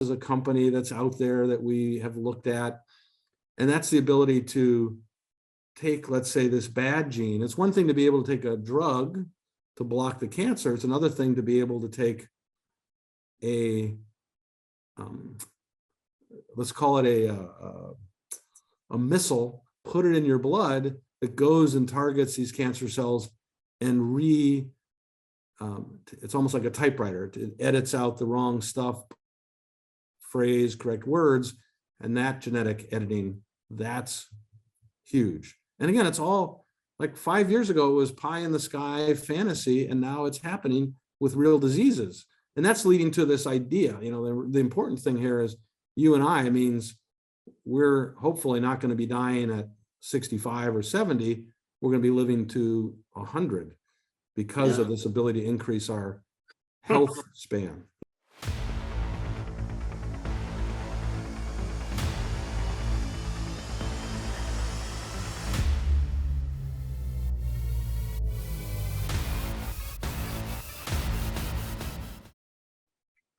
is a company that's out there that we have looked at, and that's the ability to take, let's say, this bad gene. It's one thing to be able to take a drug to block the cancer. It's another thing to be able to take a, let's call it a missile, put it in your blood that goes and targets these cancer cells and it's almost like a typewriter. It edits out the wrong stuff, phrase, correct words, and that genetic editing, that's huge. And again, it's all like 5 years ago, it was pie in the sky fantasy, and now it's happening with real diseases. And that's leading to this idea, the important thing here is you and I means we're hopefully not going to be dying at 65 or 70. We're going to be living to 100 because of this ability to increase our health span.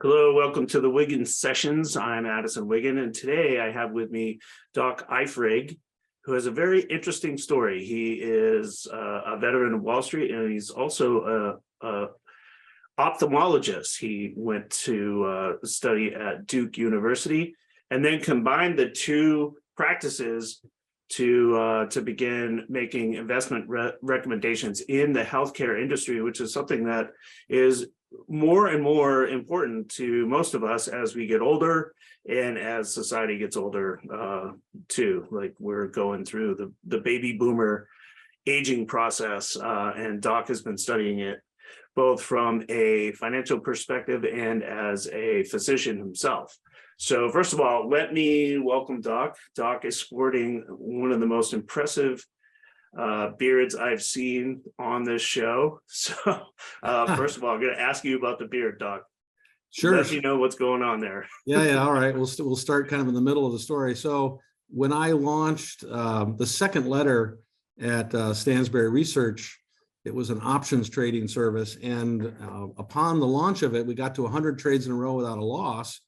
Hello, welcome to the Wiggin Sessions. I'm Addison Wiggin, and today I have with me Doc Eifrig, who has a very interesting story. He is a veteran of Wall Street, and he's also a ophthalmologist. He went to study at Duke University, and then combined the two practices to begin making investment recommendations in the healthcare industry, which is something that is more and more important to most of us as we get older and as society gets older too. Like we're going through the baby boomer aging process, and Doc has been studying it both from a financial perspective and as a physician himself. So first of all, let me welcome Doc. Doc is sporting one of the most impressive beards I've seen on this show. So first of all, I'm going to ask you about the beard, Doc. Sure. Let me know what's going on there. Yeah. All right. We'll start kind of in the middle of the story. So when I launched the second letter at Stansberry Research, it was an options trading service. And upon the launch of it, we got to 100 trades in a row without a loss.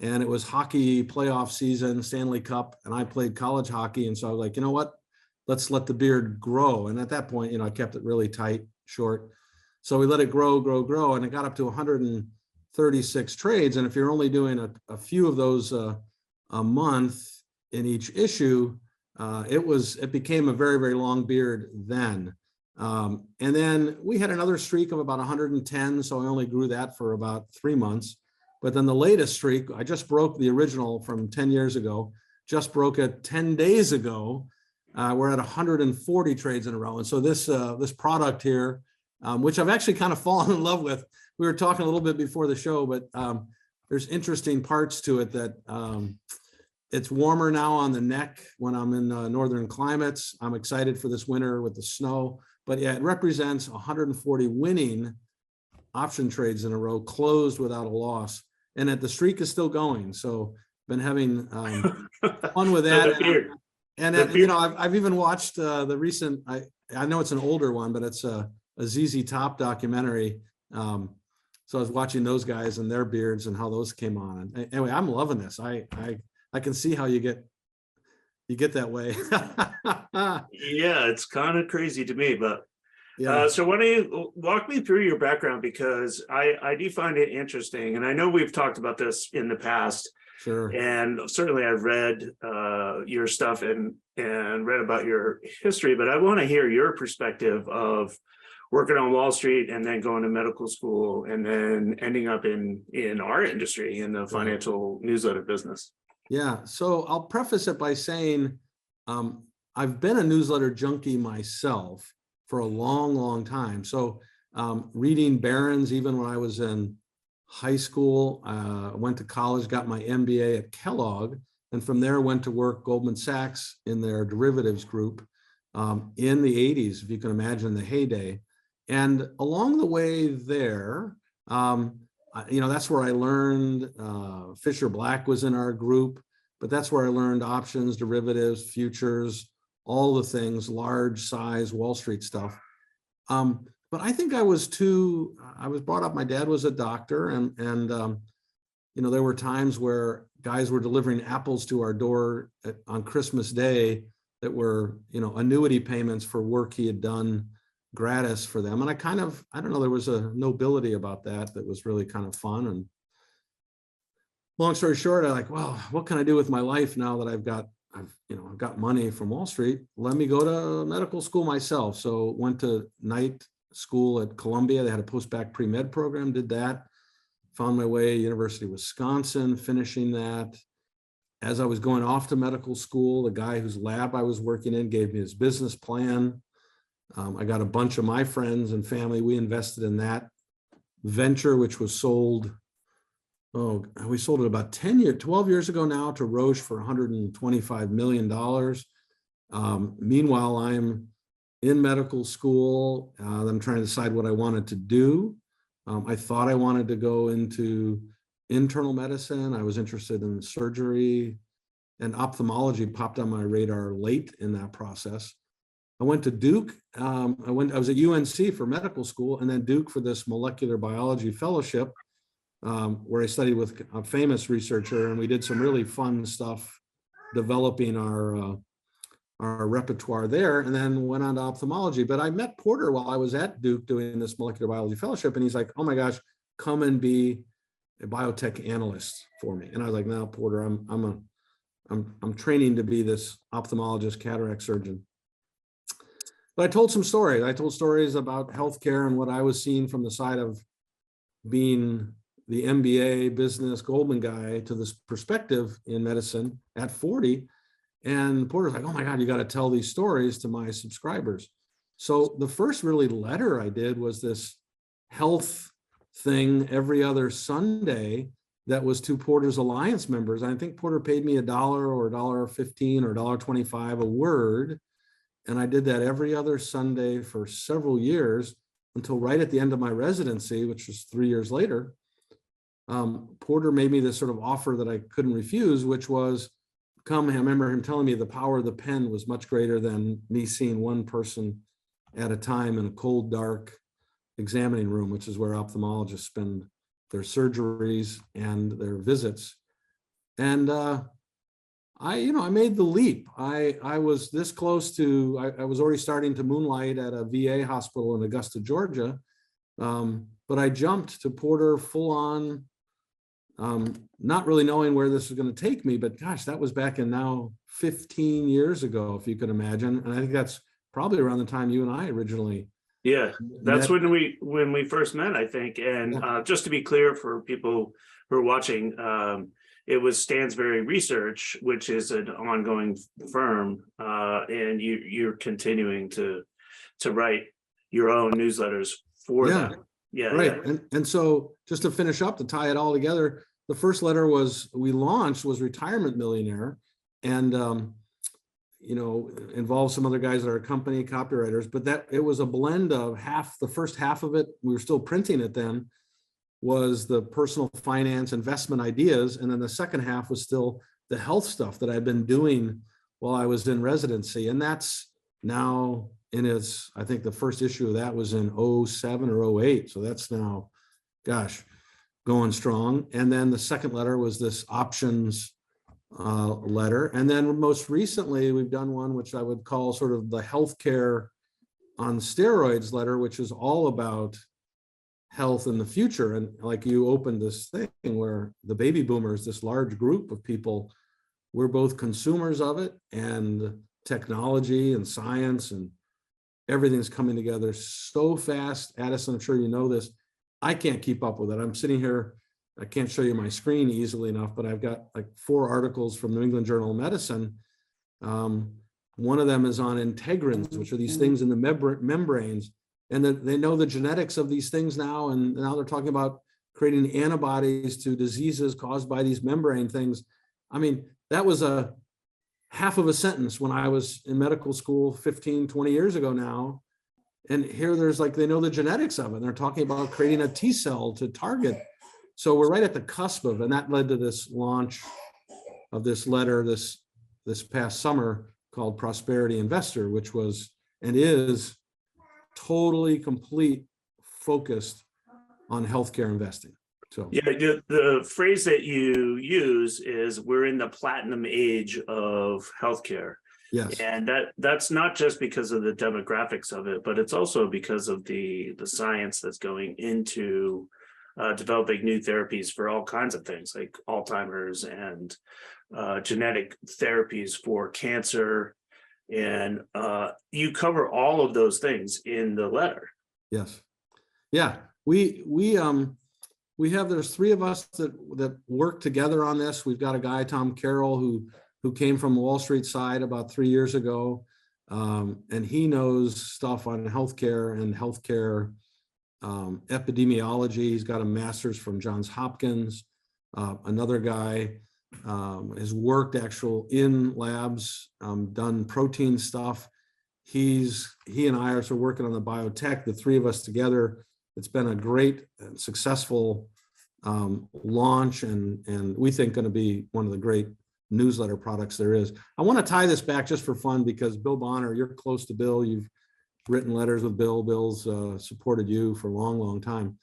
And it was hockey playoff season, Stanley Cup, and I played college hockey. And so I was like, you know what? Let's let the beard grow. And at that point, I kept it really tight, short. So we let it grow, and it got up to 136 trades. And if you're only doing a few of those a month in each issue, it became a very, very long beard then. And then we had another streak of about 110. So I only grew that for about 3 months. But then the latest streak, I just broke the original from 10 years ago, just broke it 10 days ago. We're at 140 trades in a row. And so this product here, which I've actually kind of fallen in love with, we were talking a little bit before the show, but there's interesting parts to it that it's warmer now on the neck when I'm in northern climates. I'm excited for this winter with the snow, but yeah, it represents 140 winning option trades in a row, closed without a loss. And the streak is still going. So been having fun with that. And I've even watched the recent, I know it's an older one, but it's a ZZ Top documentary. So I was watching those guys and their beards and how those came on. And anyway, I'm loving this. I can see how you get that way. Yeah, it's kind of crazy to me, but yeah. So why don't you walk me through your background, because I do find it interesting, and I know we've talked about this in the past. Sure. And certainly I've read your stuff and read about your history, but I want to hear your perspective of working on Wall Street and then going to medical school and then ending up in our industry, in the financial newsletter business. Yeah. So I'll preface it by saying I've been a newsletter junkie myself for a long, long time. So reading Barron's, even when I was in high school, went to college, got my MBA at Kellogg, and from there went to work Goldman Sachs in their derivatives group in the 80s, if you can imagine the heyday. And along the way there, that's where I learned, Fisher Black was in our group, but that's where I learned options, derivatives, futures, all the things, large size Wall Street stuff. But I think I was brought up, my dad was a doctor, and there were times where guys were delivering apples to our door on Christmas Day that were, annuity payments for work he had done gratis for them. And I don't know, there was a nobility about that was really kind of fun. And long story short, I'm like, well, what can I do with my life now that I've got money from Wall Street? Let me go to medical school myself. So went to night school at Columbia. They had a post-bac pre-med program, did that. Found my way, University of Wisconsin, finishing that. As I was going off to medical school, the guy whose lab I was working in gave me his business plan. I got a bunch of my friends and family. We invested in that venture, which was sold. We sold it about 12 years ago now to Roche for $125 million. Meanwhile, I'm in medical school. I'm trying to decide what I wanted to do. I thought I wanted to go into internal medicine. I was interested in surgery, and ophthalmology popped on my radar late in that process. I went to Duke. I was at UNC for medical school, and then Duke for this molecular biology fellowship, where I studied with a famous researcher, and we did some really fun stuff developing our repertoire there, and then went on to ophthalmology. But I met Porter while I was at Duke doing this molecular biology fellowship, and he's like, oh my gosh, come and be a biotech analyst for me. And I was like, no, Porter, I'm training to be this ophthalmologist, cataract surgeon. But I told some stories. I told stories about healthcare and what I was seeing from the side of being the MBA business Goldman guy to this perspective in medicine at 40. And Porter's like, oh my God, you got to tell these stories to my subscribers. So the first really letter I did was this health thing every other Sunday that was to Porter's Alliance members. I think Porter paid me $1 or $1.15 or $1.25 a word. And I did that every other Sunday for several years until right at the end of my residency, which was 3 years later. Porter made me this sort of offer that I couldn't refuse, which was, I remember him telling me the power of the pen was much greater than me seeing one person at a time in a cold, dark examining room, which is where ophthalmologists spend their surgeries and their visits. And I made the leap. I was this close to, I was already starting to moonlight at a VA hospital in Augusta, Georgia. But I jumped to Porter full on, not really knowing where this was going to take me, but gosh, that was back in now 15 years ago, if you could imagine. And I think that's probably around the time you and I originally. Yeah, that's when we first met, I think. And just to be clear for people who are watching, it was Stansberry Research, which is an ongoing firm, and you're continuing to write your own newsletters for them. Yeah, right. Yeah. And so just to finish up, to tie it all together, the first letter we launched was Retirement Millionaire, and involved some other guys at our company, copywriters, but that it was a blend of the first half of it, we were still printing it then, was the personal finance investment ideas. And then the second half was still the health stuff that I've been doing while I was in residency. And that's now I think the first issue of that was in 07 or 08. So that's now, gosh, going strong. And then the second letter was this options letter. And then most recently, we've done one which I would call sort of the healthcare on steroids letter, which is all about health in the future. And like you opened this thing where the baby boomers, this large group of people, we're both consumers of it, and technology and science and everything's coming together so fast. Addison, I'm sure you know this. I can't keep up with it. I'm sitting here, I can't show you my screen easily enough, but I've got like 4 articles from New England Journal of Medicine. One of them is on integrins, which are these things in the membranes. And they know the genetics of these things now. And now they're talking about creating antibodies to diseases caused by these membrane things. I mean, that was a half of a sentence when I was in medical school 15, 20 years ago now. And here there's like, they know the genetics of it. And they're talking about creating a T cell to target. So we're right at the cusp of, and that led to this launch of this letter this past summer called Prosperity Investor, which was and is totally complete focused on healthcare investing. So Yeah, the phrase that you use is we're in the platinum age of healthcare. yes, And that's not just because of the demographics of it, but it's also because of the science that's going into developing new therapies for all kinds of things like Alzheimer's and genetic therapies for cancer. And you cover all of those things in the letter. yes, yeah. We have, there's three of us that work together on this. We've got a guy, Tom Carroll, who came from the Wall Street side about 3 years ago. And he knows stuff on healthcare and healthcare epidemiology. He's got a master's from Johns Hopkins. Another guy has worked in labs, done protein stuff. He and I are working on the biotech, the three of us together. It's been a great and successful launch, and we think going to be one of the great newsletter products there is. I want to tie this back just for fun because Bill Bonner, you're close to Bill. You've written letters with Bill. Bill's supported you for a long, long time.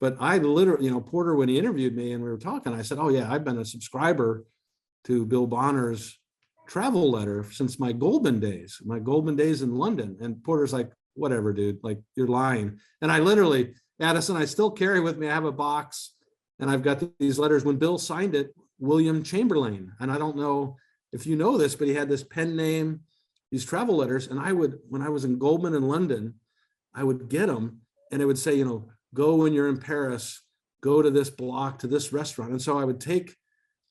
But I literally, Porter, when he interviewed me and we were talking, I said, oh yeah, I've been a subscriber to Bill Bonner's travel letter since my Goldman days in London. And Porter's like, whatever, dude, like you're lying. And I literally, Addison, I still carry with me, I have a box and I've got these letters. When Bill signed it, William Chamberlain, and I don't know if you know this, but he had this pen name, these travel letters. And when I was in Goldman in London, I would get them and it would say, go when you're in Paris, go to this block, to this restaurant. And so I would take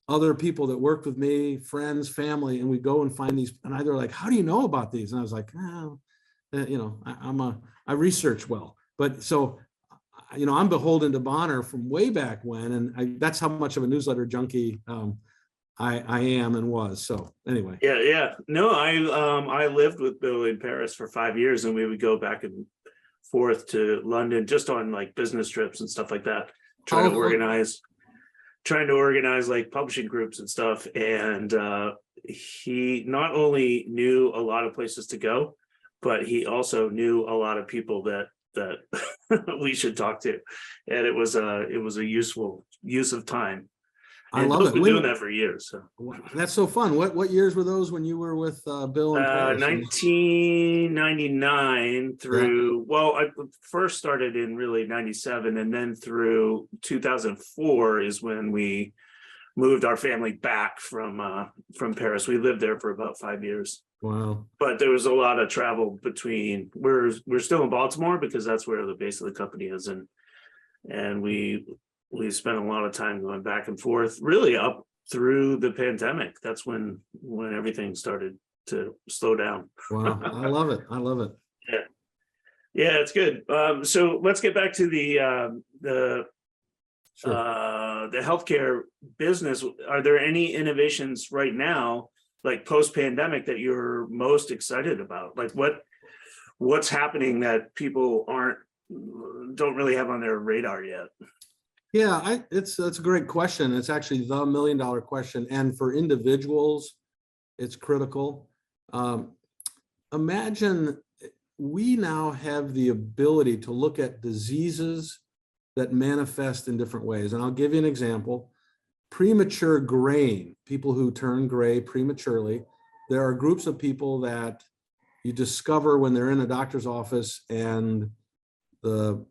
other people that worked with me, friends, family, and we'd go and find these. And they're like, how do you know about these? And I was like, I research well, but so, I'm beholden to Bonner from way back when, and that's how much of a newsletter junkie I am and was. So anyway. Yeah. No, I lived with Bill in Paris for 5 years, and we would go back and forth to London just on like business trips and stuff like that, trying to organize like publishing groups and stuff. And he not only knew a lot of places to go, but he also knew a lot of people that we should talk to, and it was a useful use of time. And I love it. Been doing that for years. So. That's so fun. What years were those when you were with Bill in Paris? 1999 through, well, I first started in really 97, and then through 2004 is when we moved our family back from Paris. We lived there for about 5 years. Wow. But there was a lot of travel between, we're still in Baltimore because that's where the base of the company is. And we spent a lot of time going back and forth, really up through the pandemic. That's when everything started to slow down. Wow. I love it. Yeah, it's good. So let's get back to the healthcare business. Are there any innovations right now, like post-pandemic, that you're most excited about? Like what's happening that people don't really have on their radar yet? Yeah, that's a great question. It's actually the $1 million question. And for individuals, it's critical. Imagine we now have the ability to look at diseases that manifest in different ways. And I'll give you an example. Premature graying, people who turn gray prematurely. There are groups of people that you discover when they're in a doctor's office and the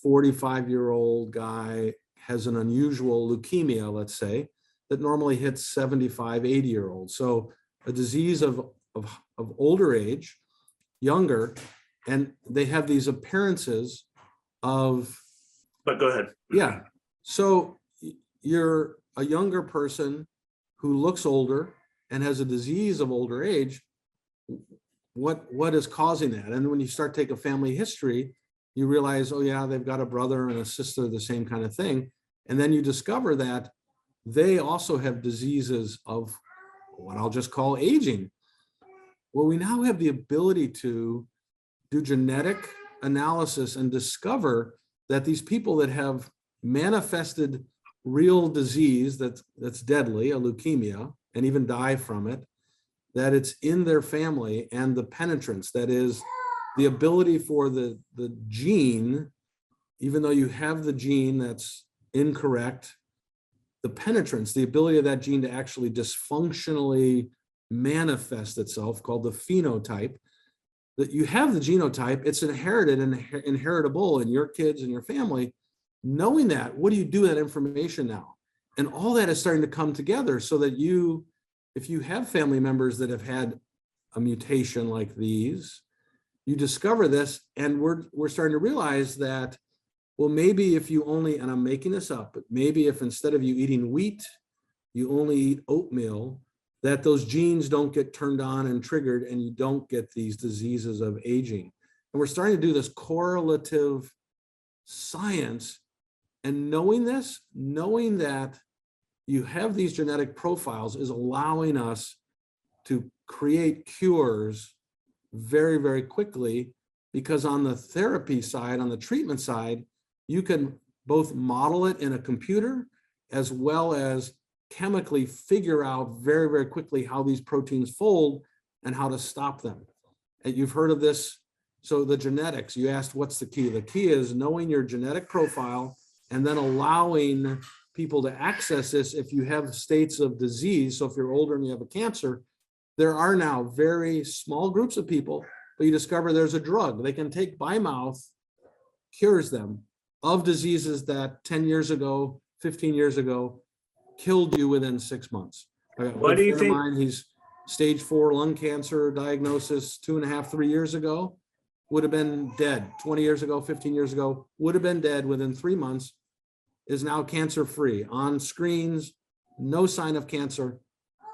45-year-old guy has an unusual leukemia, let's say, that normally hits 75, 80-year-olds. So a disease of older age, younger, and they have these appearances of... But go ahead. Yeah. So you're a younger person who looks older and has a disease of older age. What is causing that? And when you start taking a family history, you realize, oh yeah, they've got a brother and a sister, the same kind of thing. And then you discover that they also have diseases of what I'll just call aging. Well, we now have the ability to do genetic analysis and discover that these people that have manifested real disease that's deadly, a leukemia, and even die from it, that it's in their family, and the penetrance, that is the ability for the gene, even though you have the gene that's incorrect, the penetrance, the ability of that gene to actually dysfunctionally manifest itself, called the phenotype, that you have the genotype, it's inherited and inheritable in your kids and your family. Knowing that, what do you do with that information now? And all that is starting to come together so that you, if you have family members that have had a mutation like these, you discover this, and we're starting to realize that, well, maybe if you only, and I'm making this up, but maybe if instead of you eating wheat, you only eat oatmeal, that those genes don't get turned on and triggered, and you don't get these diseases of aging. And we're starting to do this correlative science, and knowing this, knowing that you have these genetic profiles is allowing us to create cures very, very quickly, because on the therapy side, on the treatment side, you can both model it in a computer as well as chemically figure out very, very quickly how these proteins fold and how to stop them. And you've heard of this. So the genetics, you asked what's the key? The key is knowing your genetic profile and then allowing people to access this if you have states of disease. So if you're older and you have a cancer, there are now very small groups of people, but you discover there's a drug they can take by mouth, cures them of diseases that 10 years ago, 15 years ago, killed you within 6 months. What do you think? He's stage 4 lung cancer diagnosis 2.5, 3 years ago, would have been dead. 20 years ago, 15 years ago, would have been dead within 3 months, is now cancer-free, on screens, no sign of cancer,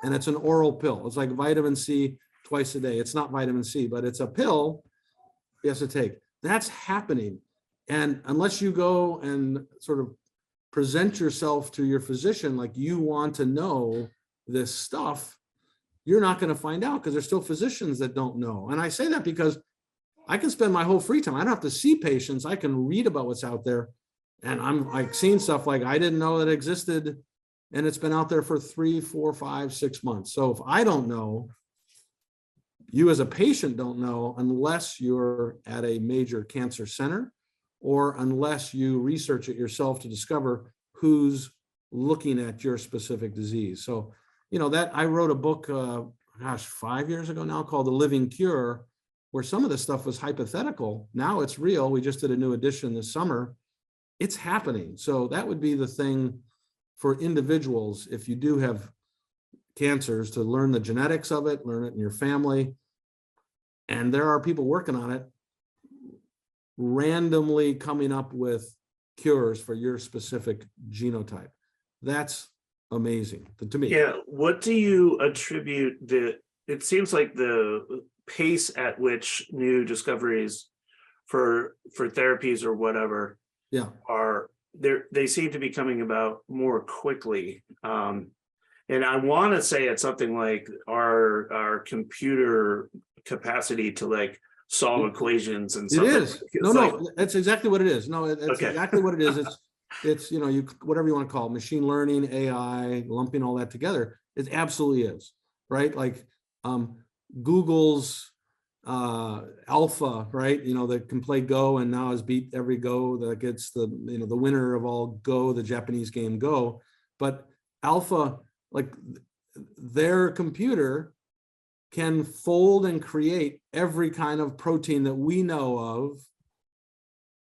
and it's an oral pill. It's like vitamin C twice a day. It's not vitamin C, but it's a pill he has to take. That's happening. And unless you go and sort of present yourself to your physician like you want to know this stuff, you're not going to find out, because there's still physicians that don't know. And I say that because I can spend my whole free time. I don't have to see patients. I can read about what's out there. And I'm like seeing stuff like I didn't know that existed, and it's been out there for 3, 4, 5, 6 months. So if I don't know, you as a patient don't know unless you're at a major cancer center, or unless you research it yourself to discover who's looking at your specific disease. So, you know, that I wrote a book, 5 years ago now, called The Living Cure, where some of this stuff was hypothetical. Now it's real. We just did a new edition this summer. It's happening. So that would be the thing for individuals, if you do have cancers, to learn the genetics of it, learn it in your family. And there are people working on it, randomly coming up with cures for your specific genotype. That's amazing to me. Yeah. What do you attribute it seems like the pace at which new discoveries for therapies or whatever are there, they seem to be coming about more quickly. And I want to say it's something like our computer capacity to like solve equations and stuff. It is. No, that's exactly what it is. No, that's Okay. exactly what it is. It's, you know, whatever you want to call it, machine learning, AI, lumping all that together. It absolutely is, right? Like Google's Alpha, right? You know, that can play Go and now has beat every Go that gets the, you know, the winner of all Go, the Japanese game Go. But Alpha, like their computer can fold and create every kind of protein that we know of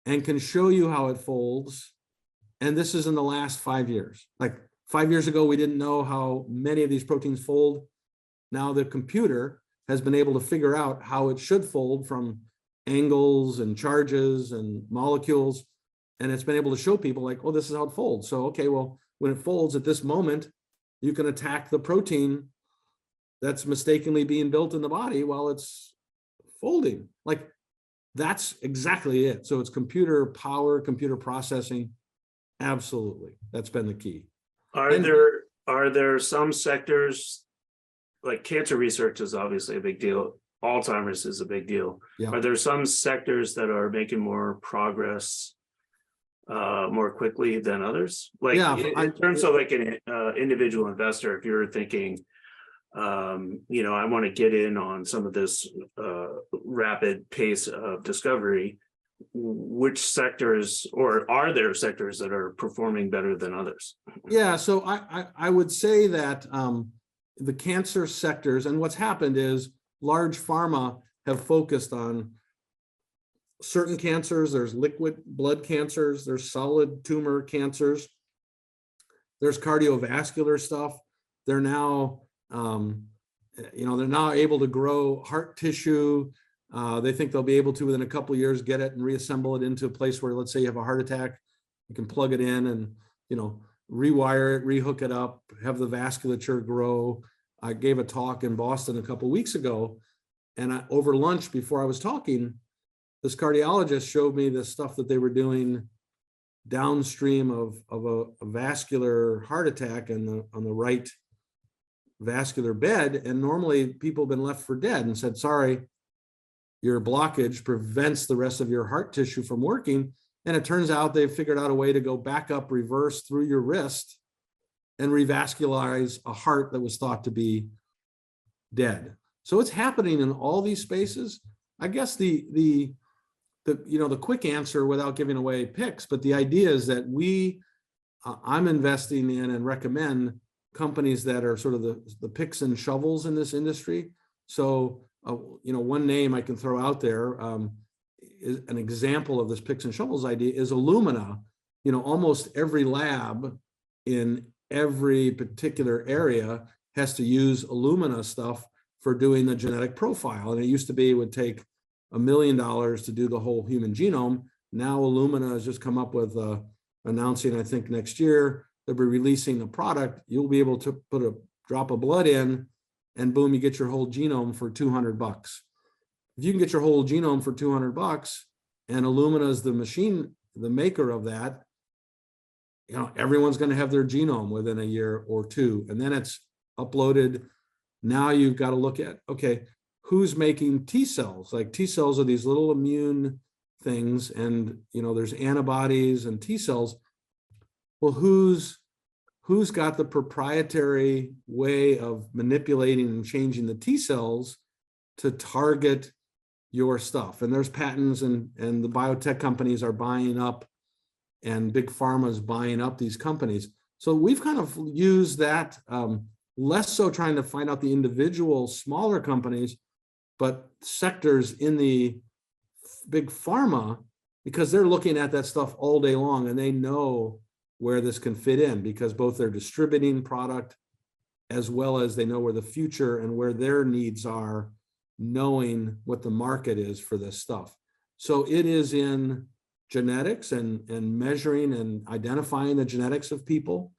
and can show you how it folds. And this is in the last 5 years. Like 5 years ago, we didn't know how many of these proteins fold. Now the computer has been able to figure out how it should fold from angles and charges and molecules. And it's been able to show people like, oh, this is how it folds. So, okay, well, when it folds at this moment, you can attack the protein that's mistakenly being built in the body while it's folding. Like that's exactly it. So it's computer power, computer processing. Absolutely. That's been the key. Are there some sectors, like cancer research is obviously a big deal. Alzheimer's is a big deal. Yeah. Are there some sectors that are making more progress more quickly than others? Like in terms of like an individual investor, if you're thinking, you know, I want to get in on some of this rapid pace of discovery, which sectors, or are there sectors that are performing better than others? Yeah, so I would say that the cancer sectors, and what's happened is large pharma have focused on certain cancers. There's liquid blood cancers, there's solid tumor cancers, there's cardiovascular stuff. They're now, they're now able to grow heart tissue. They think they'll be able to, within a couple of years, get it and reassemble it into a place where, let's say you have a heart attack, you can plug it in and, rewire it, rehook it up, have the vasculature grow. I gave a talk in Boston a couple of weeks ago, and over lunch before I was talking, this cardiologist showed me the stuff that they were doing downstream of a vascular heart attack on the right vascular bed. And normally people have been left for dead and said, sorry, your blockage prevents the rest of your heart tissue from working. And it turns out they've figured out a way to go back up, reverse through your wrist and revascularize a heart that was thought to be dead. So it's happening in all these spaces. I guess the quick answer, without giving away picks, but the idea is that I'm investing in and recommend companies that are sort of the picks and shovels in this industry. So one name I can throw out there is an example of this picks and shovels idea is I.O.U.S.A. Almost every lab in every particular area has to use I.O.U.S.A. stuff for doing the genetic profile. And it used to be it would take $1 million to do the whole human genome. Now I.O.U.S.A. has just come up with announcing, I think next year, they'll be releasing the product. You'll be able to put a drop of blood in and boom, you get your whole genome for $200. If you can get your whole genome for $200 and I.O.U.S.A. is the machine, the maker of that, everyone's going to have their genome within a year or two, and then it's uploaded. Now you've got to look at, okay, who's making T cells? Like T cells are these little immune things, and there's antibodies and T cells. Well, who's got the proprietary way of manipulating and changing the T cells to target your stuff? And there's patents, and the biotech companies are buying up, and big pharma is buying up these companies. So we've kind of used that, less so trying to find out the individual smaller companies, but sectors in the big pharma, because they're looking at that stuff all day long and they know where this can fit in, because both they're distributing product as well as they know where the future and where their needs are, knowing what the market is for this stuff. So it is in genetics and measuring and identifying the genetics of people.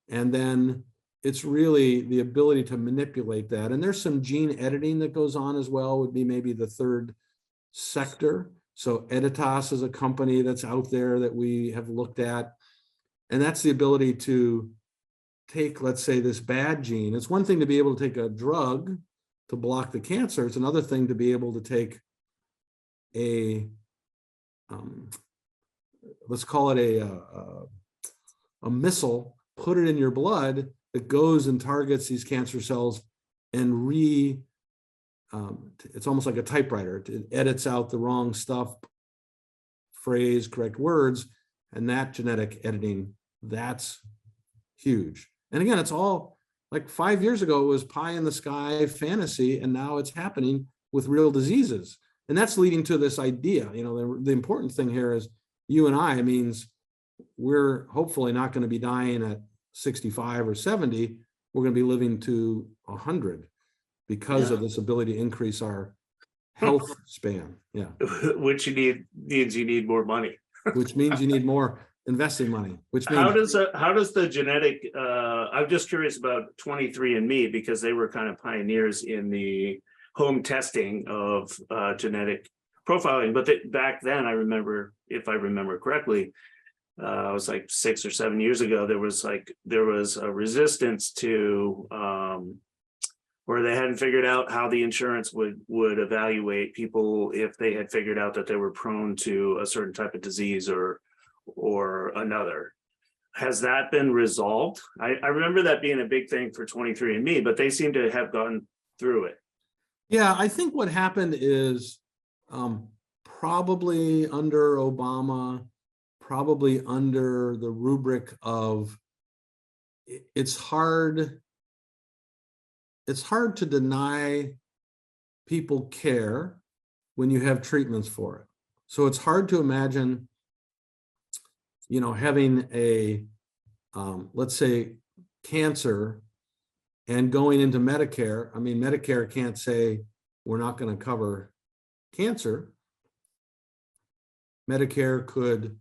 And then it's really the ability to manipulate that. And there's some gene editing that goes on as well, would be maybe the third sector. So Editas is a company that's out there that we have looked at. And that's the ability to take, let's say, this bad gene. It's one thing to be able to take a drug to block the cancer. It's another thing to be able to take a, let's call it a missile, put it in your blood that goes and targets these cancer cells and it's almost like a typewriter. It edits out the wrong stuff, phrase, correct words, and that genetic editing, that's huge. And again, it's all like 5 years ago, it was pie in the sky fantasy, and now it's happening with real diseases. And that's leading to this idea, the important thing here is you and I means we're hopefully not going to be dying at 65 or 70. We're going to be living to 100 because of this ability to increase our health span. Yeah. Which means you need more money. Which means you need more investing money, which means how does the genetic I'm just curious about 23andMe, because they were kind of pioneers in the home testing of genetic profiling. But back then, I remember, if I remember correctly, it was like 6 or 7 years ago, there was a resistance to where they hadn't figured out how the insurance would evaluate people if they had figured out that they were prone to a certain type of disease or another. Has that been resolved? I remember that being a big thing for 23andMe, but they seem to have gone through it. Yeah, I think what happened is probably under Obama, probably under the rubric of it's hard to deny people care when you have treatments for it. So it's hard to imagine, having a, let's say, cancer and going into Medicare. I mean, Medicare can't say we're not going to cover cancer. Medicare could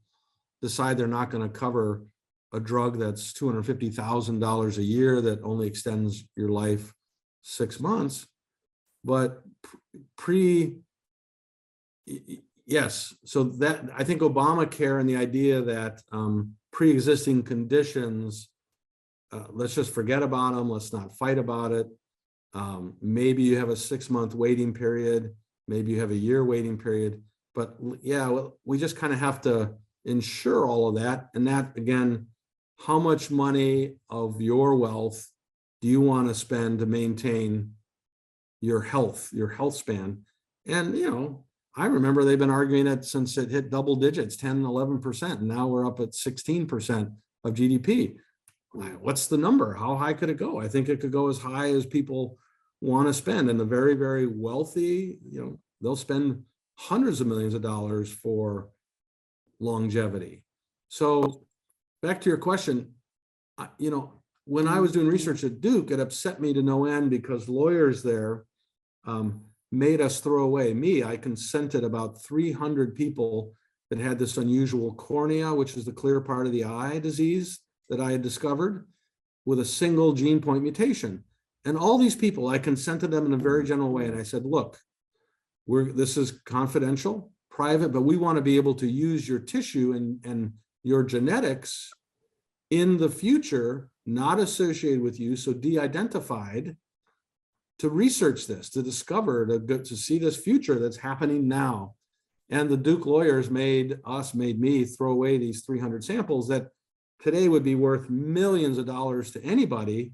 decide they're not going to cover a drug that's $250,000 a year that only extends your life 6 months. But yes, so that I think Obamacare and the idea that pre-existing conditions, let's just forget about them. Let's not fight about it. Maybe you have a 6-month waiting period. Maybe you have a year waiting period. But yeah, well, we just kind of have to ensure all of that. And that, again, how much money of your wealth do you want to spend to maintain your health span? And, I remember they've been arguing it since it hit double digits, 10, 11%. And now we're up at 16% of GDP. What's the number? How high could it go? I think it could go as high as people want to spend. And the very, very wealthy, they'll spend hundreds of millions of dollars for longevity. So back to your question, when I was doing research at Duke, it upset me to no end because lawyers there made us throw away. I consented about 300 people that had this unusual cornea, which is the clear part of the eye disease that I had discovered, with a single gene point mutation. And all these people, I consented them in a very general way. And I said, look, this is confidential, private, but we want to be able to use your tissue and your genetics in the future, not associated with you, so de-identified, to research this, to discover, to see this future that's happening now. And the Duke lawyers made me throw away these 300 samples that today would be worth millions of dollars to anybody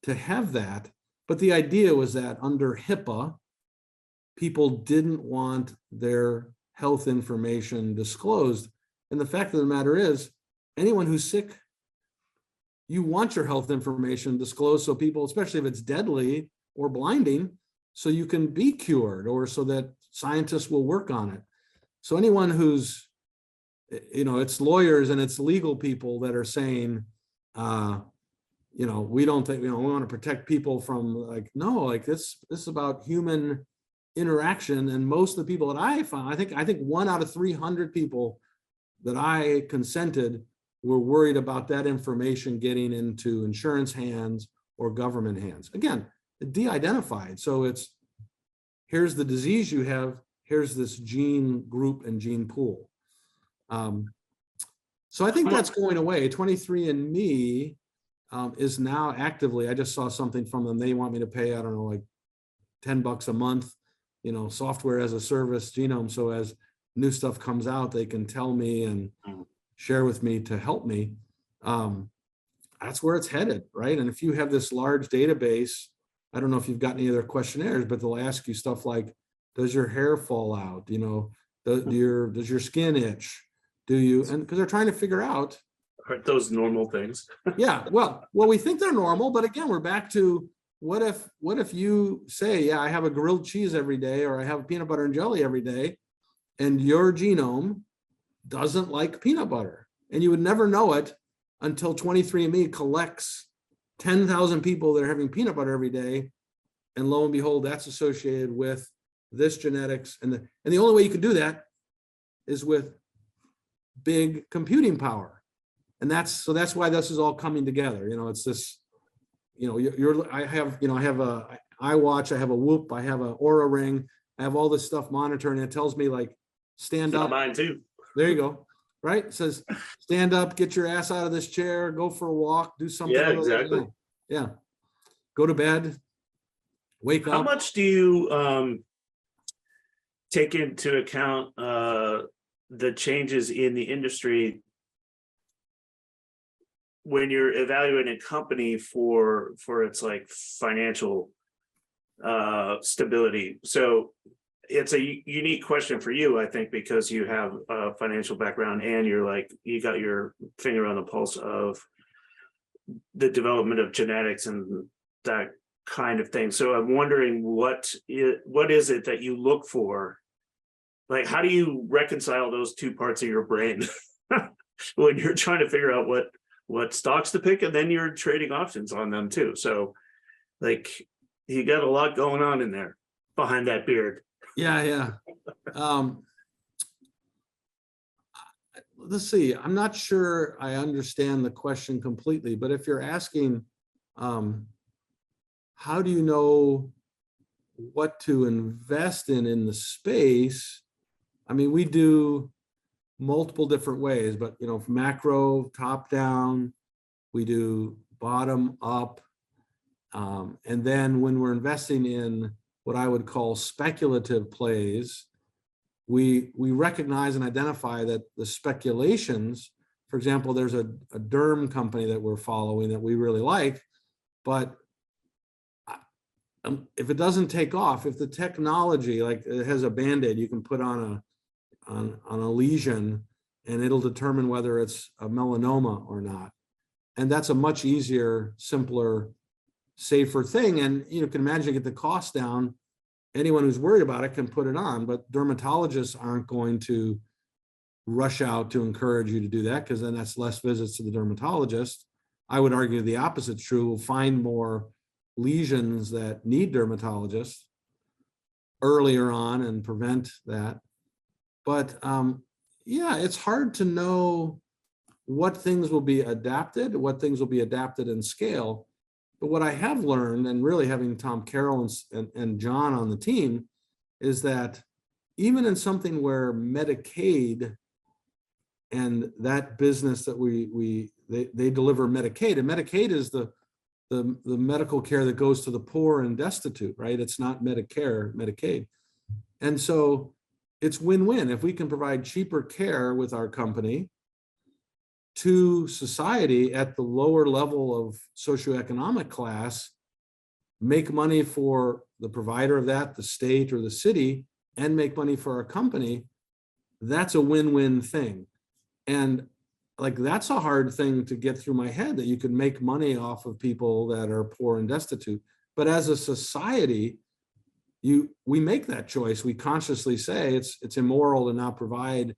to have that. But the idea was that under HIPAA, people didn't want their health information disclosed. And the fact of the matter is, anyone who's sick, you want your health information disclosed so people, especially if it's deadly or blinding, so you can be cured or so that scientists will work on it. So anyone who's, it's lawyers and it's legal people that are saying, we don't think, we want to protect people from this is about human interaction. And most of the people that I found, I think 1 out of 300 people that I consented were worried about that information getting into insurance hands or government hands. Again, de-identified. So it's, here's the disease you have, here's this gene group and gene pool. So I think that's going away. 23andMe is now actively, I just saw something from them. They want me to pay, I don't know, like $10 a month, software as a service, genome. So as new stuff comes out, they can tell me and share with me to help me. That's where it's headed, right? And if you have this large database, I don't know if you've got any other questionnaires, but they'll ask you stuff like, does your hair fall out? Does your skin itch? And because they're trying to figure out. Aren't those normal things? Yeah, well, we think they're normal, but again, we're back to what if you say, yeah, I have a grilled cheese every day, or I have peanut butter and jelly every day, and your genome doesn't like peanut butter, and you would never know it until 23andMe collects 10,000 people that are having peanut butter every day, and lo and behold, that's associated with this genetics, and the only way you could do that is with big computing power, and that's why this is all coming together. It's this, I have a iWatch, I have a Whoop, I have a Aura Ring, I have all this stuff monitoring, and it tells me like, stand up. Mine too. There you go. Right? It says, stand up, get your ass out of this chair, go for a walk, do something. Yeah, exactly. Yeah. Go to bed, wake up. How much do you take into account the changes in the industry when you're evaluating a company for its like financial stability? So it's a unique question for you, I think, because you have a financial background and you got your finger on the pulse of the development of genetics and that kind of thing. So I'm wondering what is it that you look for? Like, how do you reconcile those two parts of your brain when you're trying to figure out what stocks to pick, and then you're trading options on them too? So like, you got a lot going on in there behind that beard. Yeah. Let's see. I'm not sure I understand the question completely, but if you're asking, how do you know what to invest in the space? I mean, we do multiple different ways, but macro, top down, we do bottom up. And then when we're investing in what I would call speculative plays, we recognize and identify that the speculations, for example, there's a derm company that we're following that we really like, but if it doesn't take off, if the technology, like it has a Band-Aid you can put on a lesion and it'll determine whether it's a melanoma or not. And that's a much easier, simpler, safer thing. And you can imagine, get the cost down. Anyone who's worried about it can put it on, but dermatologists aren't going to rush out to encourage you to do that, because then that's less visits to the dermatologist. I would argue the opposite's true. We'll find more lesions that need dermatologists earlier on and prevent that. But yeah, it's hard to know what things will be adapted, what things will be adapted in scale. But what I have learned, and really having Tom Carroll and John on the team, is that even in something where Medicaid and that business that they deliver Medicaid, and Medicaid is the medical care that goes to the poor and destitute, right? It's not Medicare, Medicaid. And so it's win-win. If we can provide cheaper care with our company to society at the lower level of socioeconomic class, make money for the provider of that, the state or the city, and make money for our company, that's a win-win thing. And like, that's a hard thing to get through my head, that you can make money off of people that are poor and destitute. But as a society, we make that choice. We consciously say it's immoral to not provide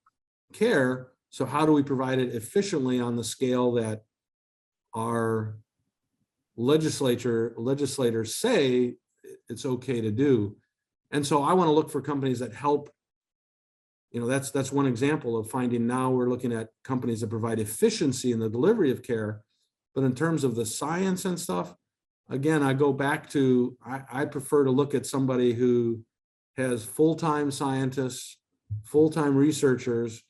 care. So how do we provide it efficiently on the scale that our legislators say it's okay to do? And so I want to look for companies that help. That's one example of finding. Now we're looking at companies that provide efficiency in the delivery of care. But in terms of the science and stuff, again, I go back to, I prefer to look at somebody who has full-time scientists, full-time researchers,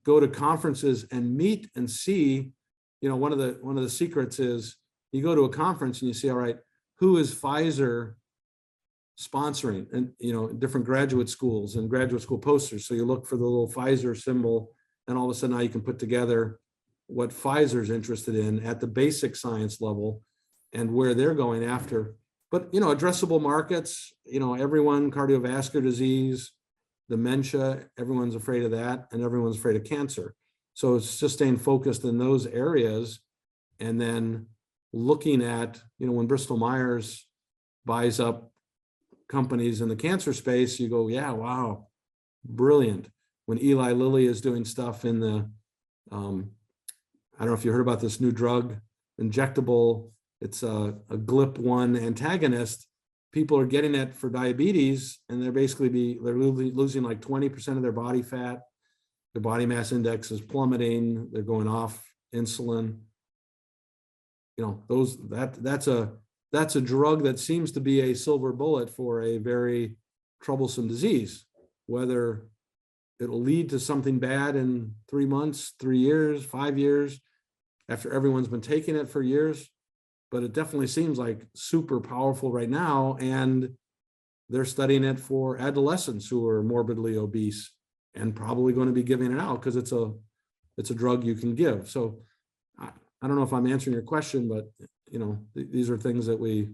go to conferences and meet and see. One of the secrets is you go to a conference and you see, all right, who is Pfizer sponsoring, and different graduate schools and graduate school posters. So you look for the little Pfizer symbol, and all of a sudden now you can put together what Pfizer's interested in at the basic science level and where they're going after. But addressable markets, everyone, cardiovascular disease, dementia, everyone's afraid of that, and everyone's afraid of cancer. So it's just staying focused in those areas, and then looking at, when Bristol Myers buys up companies in the cancer space, you go, yeah, wow, brilliant. When Eli Lilly is doing stuff in the, I don't know if you heard about this new drug, injectable, it's a GLP-1 antagonist. People are getting it for diabetes, and they're losing like 20% of their body fat. Their body mass index is plummeting. They're going off insulin. That's a drug that seems to be a silver bullet for a very troublesome disease. Whether it'll lead to something bad in 3 months, 3 years, 5 years, after everyone's been taking it for years, but it definitely seems like super powerful right now. And they're studying it for adolescents who are morbidly obese, and probably going to be giving it out because it's a drug you can give. So I don't know if I'm answering your question, but these are things that we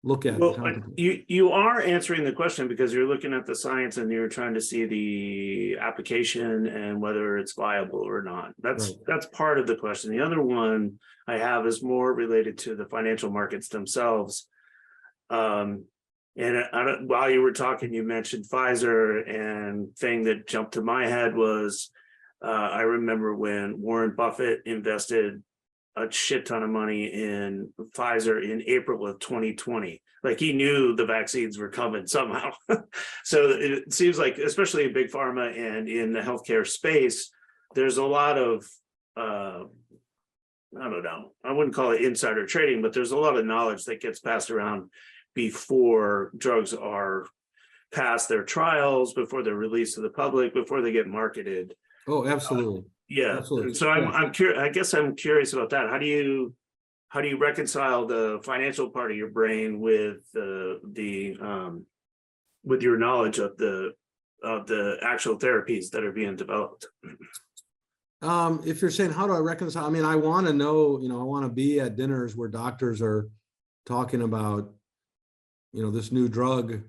look at. Well, you are answering the question because you're looking at the science and you're trying to see the application and whether it's viable or not. That's part of the question. The other one I have is more related to the financial markets themselves. And while you were talking, you mentioned Pfizer, and thing that jumped to my head was I remember when Warren Buffett invested a shit ton of money in Pfizer in April of 2020. Like, he knew the vaccines were coming somehow. So it seems like, especially in big pharma and in the healthcare space, there's a lot of, I don't know, I wouldn't call it insider trading, but there's a lot of knowledge that gets passed around before drugs are past their trials, before they're released to the public, before they get marketed. Oh, absolutely. Yeah. Absolutely. So I'm curious. I guess I'm curious about that. How do you reconcile the financial part of your brain with with your knowledge of the actual therapies that are being developed? If you're saying, how do I reconcile? I mean, I want to know, I want to be at dinners where doctors are talking about, this new drug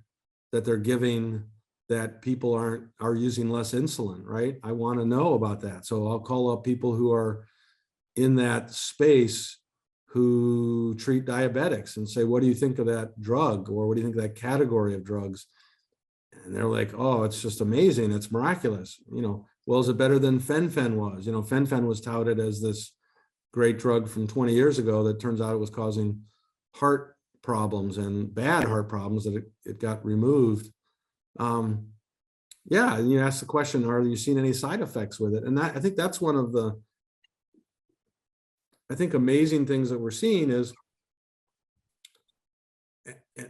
that they're giving that people are using less insulin, right? I want to know about that. So I'll call up people who are in that space who treat diabetics and say, what do you think of that drug? Or what do you think of that category of drugs? And they're like, oh, it's just amazing. It's miraculous. Well, is it better than fen-phen was? Fen-phen was touted as this great drug from 20 years ago that turns out it was causing heart problems and bad heart problems that it got removed. Yeah, and you ask the question, are you seeing any side effects with it? And I think that's one of the, amazing things that we're seeing is,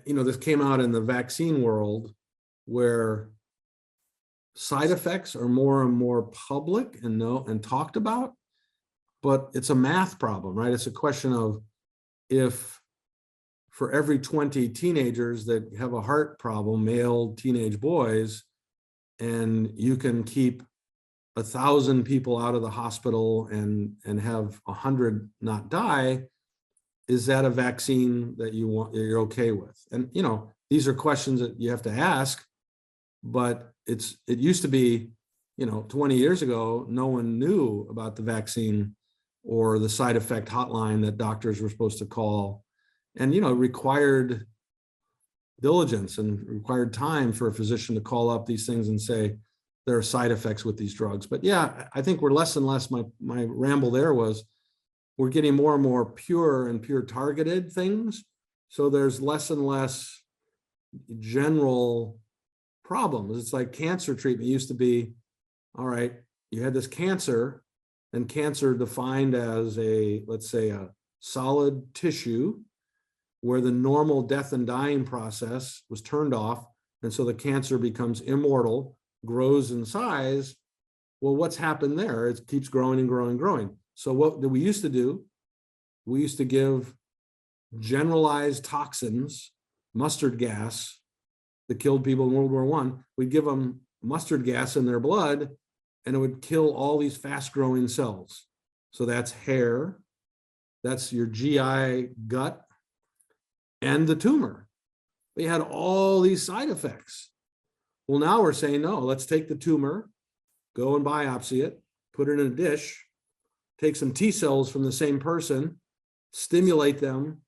this came out in the vaccine world where side effects are more and more public and talked about, but it's a math problem, right? It's a question of, if for every 20 teenagers that have a heart problem, male teenage boys, and you can keep 1,000 people out of the hospital and have 100 not die, is that a vaccine that you're okay with? And these are questions that you have to ask, but it used to be, 20 years ago, no one knew about the vaccine or the side effect hotline that doctors were supposed to call. And, it required diligence and required time for a physician to call up these things and say, there are side effects with these drugs. But yeah, I think we're less and less, my ramble there was, we're getting more and more pure targeted things. So there's less and less general problems. It's like cancer treatment used to be, all right, you had this cancer, and cancer defined as let's say a solid tissue where the normal death and dying process was turned off. And so the cancer becomes immortal, grows in size. Well, what's happened there? It keeps growing and growing and growing. So what did we used to do? We used to give generalized toxins, mustard gas that killed people in World War I. We'd give them mustard gas in their blood, and it would kill all these fast growing cells. So that's hair, that's your GI gut, and the tumor. They had all these side effects. Well, now we're saying, no, let's take the tumor, go and biopsy it, put it in a dish, take some T cells from the same person, stimulate them,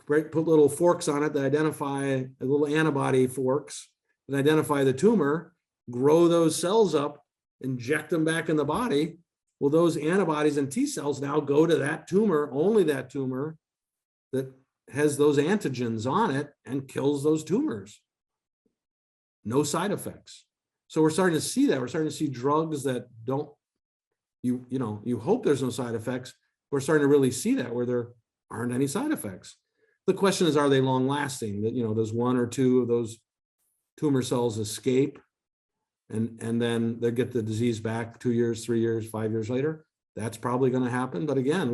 put little forks on it that identify, little antibody forks that identify the tumor, grow those cells up, inject them back in the body. Well, those antibodies and T cells now go to that tumor, only that tumor that has those antigens on it, and kills those tumors. No side effects. So we're starting to see that. We're starting to see drugs that don't, you hope there's no side effects. We're starting to really see that where there aren't any side effects. The question is, are they long lasting? That, there's one or two of those tumor cells escape and then they get the disease back 2 years, 3 years, 5 years later. That's probably going to happen. But again,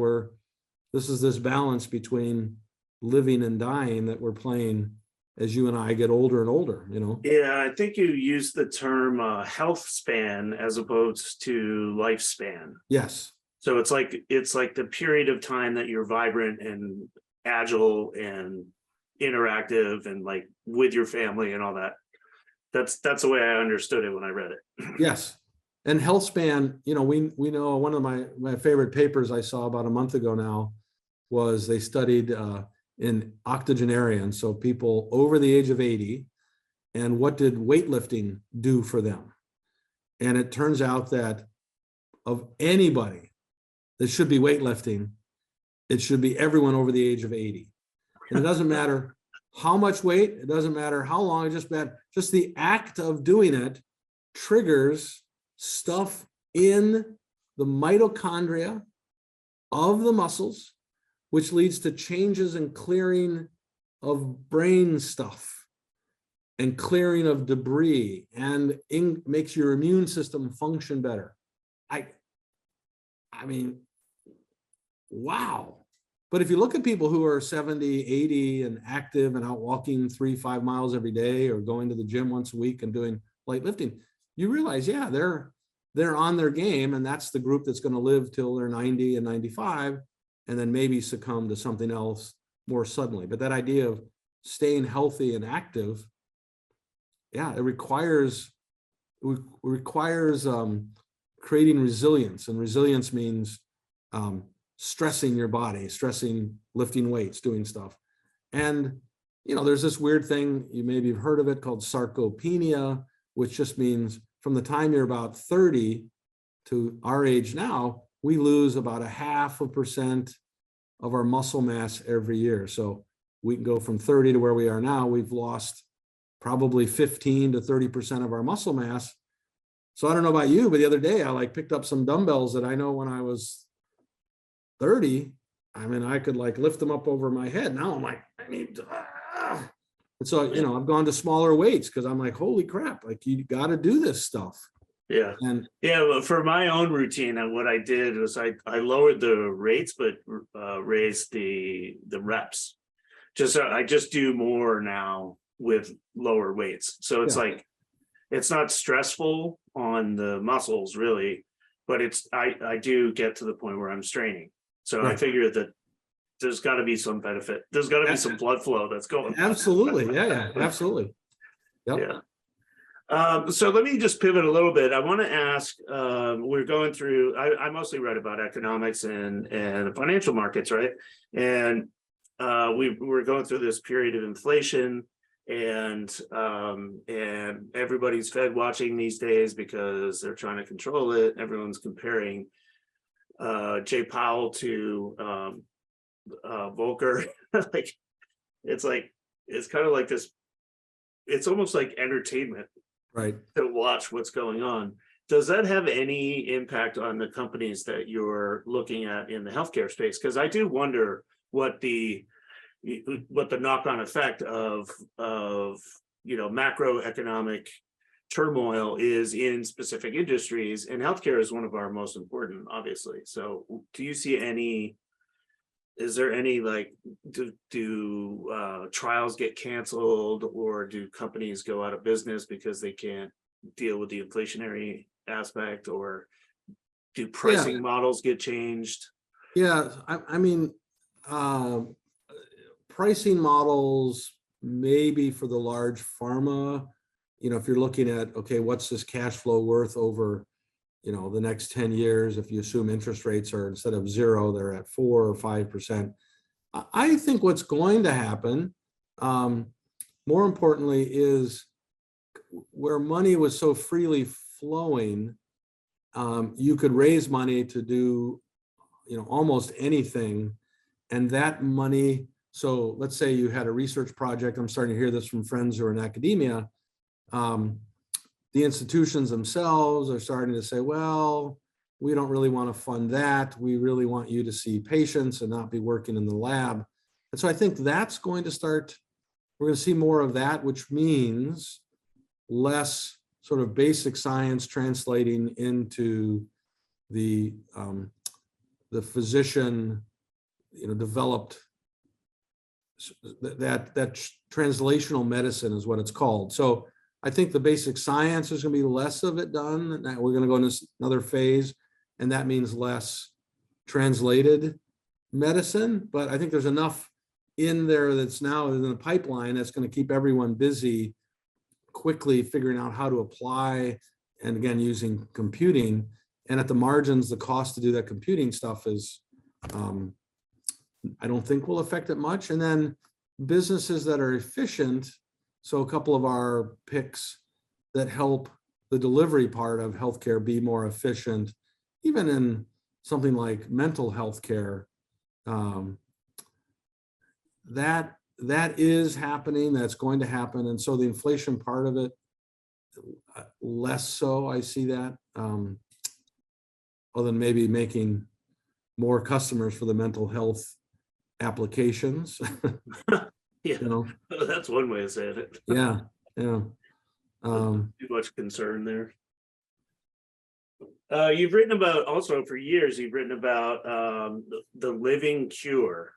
this is this balance between living and dying that we're playing as you and I get older and older, Yeah, I think you used the term health span as opposed to lifespan. Yes. So it's like the period of time that you're vibrant and agile and interactive and like with your family and all that. That's the way I understood it when I read it. Yes. And health span, we know one of my favorite papers I saw about a month ago now was they studied in octogenarians, so people over the age of 80, and what did weightlifting do for them? And it turns out that of anybody that should be weightlifting, it should be everyone over the age of 80. And it doesn't matter how much weight, it doesn't matter how long, just the act of doing it triggers stuff in the mitochondria of the muscles, which leads to changes in clearing of brain stuff and clearing of debris, and makes your immune system function better. I mean, wow. But if you look at people who are 70, 80 and active and out walking 3-5 miles every day, or going to the gym once a week and doing light lifting, you realize, yeah, they're on their game, and that's the group that's going to live till they're 90 and 95, and then maybe succumb to something else more suddenly. But that idea of staying healthy and active, yeah, it requires creating resilience, and resilience means stressing your body, lifting weights, doing stuff. And there's this weird thing, you maybe have heard of it, called sarcopenia, which just means from the time you're about 30 to our age now, we lose about 0.5% of our muscle mass every year. So we can go from 30 to where we are now, we've lost probably 15 to 30% of our muscle mass. So I don't know about you, but the other day I picked up some dumbbells that I know when I was 30, I could lift them up over my head. Now I'm like, I need and so, I've gone to smaller weights because I'm like, holy crap, you got to do this stuff. Yeah. And well, for my own routine, and what I did was I lowered the rates, but raised the reps. I just do more now with lower weights. So it's it's not stressful on the muscles really, but I do get to the point where I'm straining. So I figure that there's got to be some benefit. There's got to be some blood flow that's going. Absolutely. Yeah, absolutely. Yep. Yeah. So let me just pivot a little bit. I want to ask, we're going through, I mostly read about economics and the financial markets, right? And we're going through this period of inflation, and everybody's Fed watching these days because they're trying to control it. Everyone's comparing Jay Powell to Volcker. It's kind of like this, it's almost like entertainment, right, to watch what's going on. Does that have any impact on the companies that you're looking at in the healthcare space? Because I do wonder what the knock-on effect of macroeconomic turmoil is in specific industries, and healthcare is one of our most important, obviously. So do you see is there any do trials get canceled, or do companies go out of business because they can't deal with the inflationary aspect, or do pricing models get changed? Yeah, pricing models maybe for the large pharma, if you're looking at, okay, what's this cash flow worth over the next 10 years, if you assume interest rates are, instead of 0, they're at 4 or 5%. I think what's going to happen, more importantly, is where money was so freely flowing, you could raise money to do, almost anything. And that money, so let's say you had a research project, I'm starting to hear this from friends who are in academia, the institutions themselves are starting to say, well, we don't really want to fund that. We really want you to see patients and not be working in the lab. And so I think that's going to start, we're going to see more of that, which means less sort of basic science translating into the physician, developed, that translational medicine is what it's called. So I think the basic science is going to be less of it done. Now we're going to go into another phase, and that means less translated medicine. But I think there's enough in there that's now in the pipeline that's going to keep everyone busy quickly figuring out how to apply, and again, using computing. And at the margins, the cost to do that computing stuff is, I don't think will affect it much. And then businesses that are efficient. So a couple of our picks that help the delivery part of healthcare be more efficient, even in something like mental health care. That is happening, that's going to happen. And so the inflation part of it, less so, I see that, other than maybe making more customers for the mental health applications. Yeah, You know, that's one way of saying it. yeah. Too much concern there. You've written about, also for years, you've written about the living cure.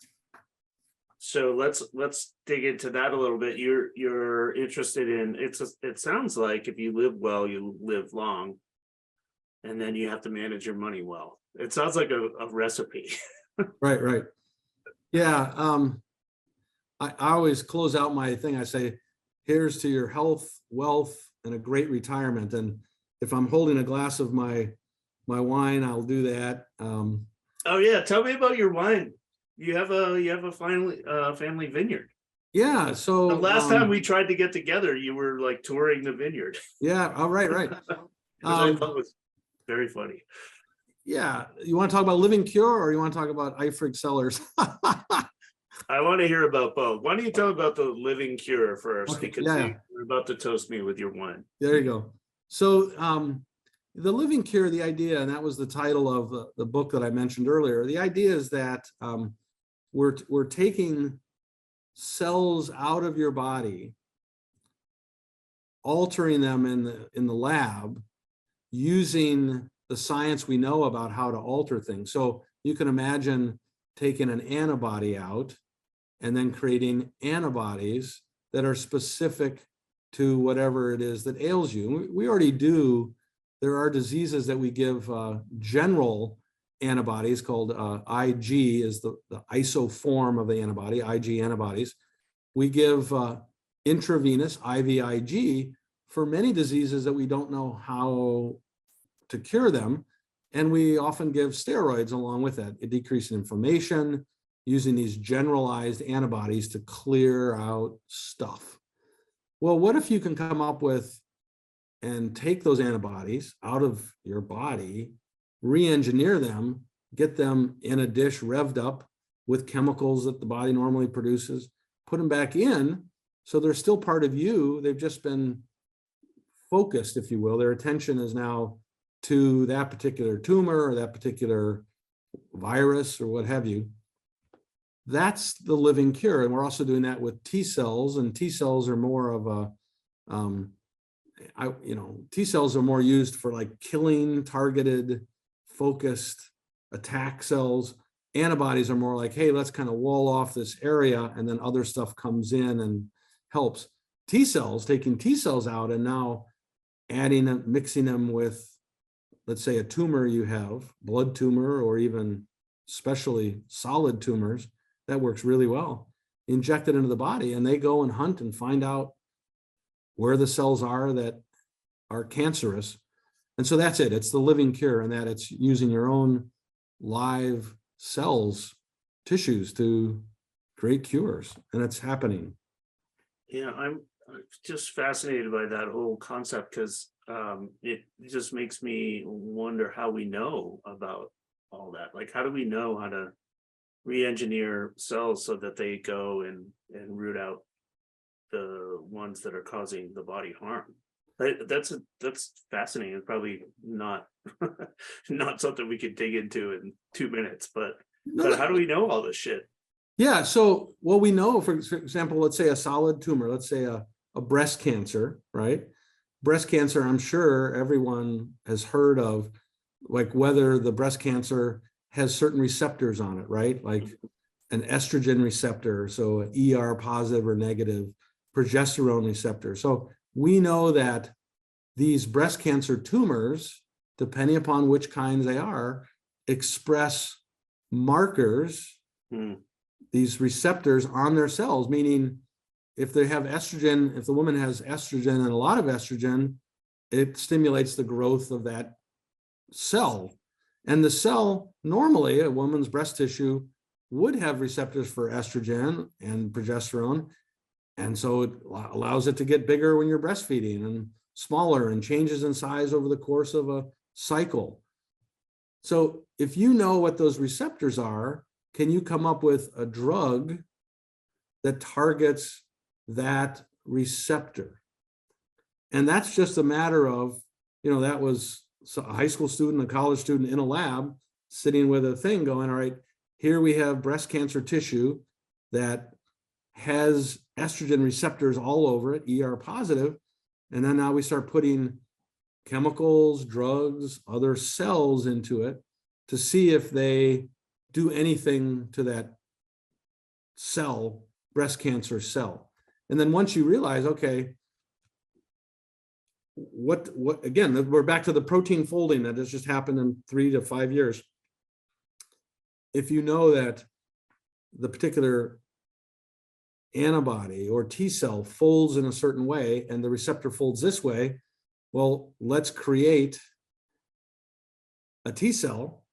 So let's dig into that a little bit. You're interested in, it sounds like if you live well, you live long, and then you have to manage your money well. It sounds like a recipe. Right. Yeah. I always close out my thing. I say, here's to your health, wealth, and a great retirement. And if I'm holding a glass of my wine, I'll do that. Oh yeah, tell me about your wine. You have a family vineyard. Yeah. So The last time we tried to get together, you were like touring the vineyard. yeah. Oh, right. Which I thought was very funny. Yeah. You want to talk about living cure, or you want to talk about Eifrig cellars? I want to hear about both. Why don't you tell about the living cure first? Okay, Because yeah. you're about to toast me with your wine. There you go. So the living cure, the idea, and that was the title of the book that I mentioned earlier. The idea is that we're taking cells out of your body, altering them in the lab, using the science we know about how to alter things. So you can imagine taking an antibody out and then creating antibodies that are specific to whatever it is that ails you. We already do. There are diseases that we give general antibodies called IG, is the iso form of the antibody, IG antibodies. We give intravenous IVIG for many diseases that we don't know how to cure them. And we often give steroids along with that, a decrease in inflammation, using these generalized antibodies to clear out stuff. Well, what if you can come up with and take those antibodies out of your body, re-engineer them, get them in a dish revved up with chemicals that the body normally produces, put them back in, so they're still part of you. They've just been focused, if you will. Their attention is now to that particular tumor or that particular virus or what have you. That's the living cure. And we're also doing that with T cells, and T cells are more of a, T cells are more used for like killing targeted, focused attack cells. Antibodies are more like, hey, let's kind of wall off this area, and then other stuff comes in and helps. T cells, taking T cells out and now adding and mixing them with, let's say, a tumor you have, blood tumor, or even especially solid tumors, that works really well. Inject it into the body, and they go and hunt and find out where the cells are that are cancerous. And so that's it. It's the living cure, and that it's using your own live cells, tissues to create cures, and it's happening. Yeah, I'm just fascinated by that whole concept, because it just makes me wonder how we know about all that. Like, how do we know how to re-engineer cells so that they go and root out the ones that are causing the body harm? That's fascinating. It's probably not not something we could dig into in 2 minutes, but how do we know all this shit? Yeah, so what we know, for example, let's say a solid tumor, let's say a breast cancer, right? Breast cancer, I'm sure everyone has heard of, like whether the breast cancer has certain receptors on it, right? Like an estrogen receptor, so an ER positive or negative, progesterone receptor. So we know that these breast cancer tumors, depending upon which kinds they are, express markers these receptors on their cells, meaning if they have estrogen, if the woman has estrogen and a lot of estrogen, it stimulates the growth of that cell. And the cell, normally a woman's breast tissue would have receptors for estrogen and progesterone. And so it allows it to get bigger when you're breastfeeding and smaller and changes in size over the course of a cycle. So if you know what those receptors are, can you come up with a drug that targets that receptor? And that's just a matter of, that was a high school student, a college student in a lab sitting with a thing going, all right, here we have breast cancer tissue that has estrogen receptors all over it, ER positive. And then now we start putting chemicals, drugs, other cells into it to see if they do anything to that cell, breast cancer cell. And then once you realize, okay, what again, we're back to the protein folding that has just happened in 3 to 5 years. If you know that the particular antibody or T cell folds in a certain way and the receptor folds this way, well, let's create a T cell,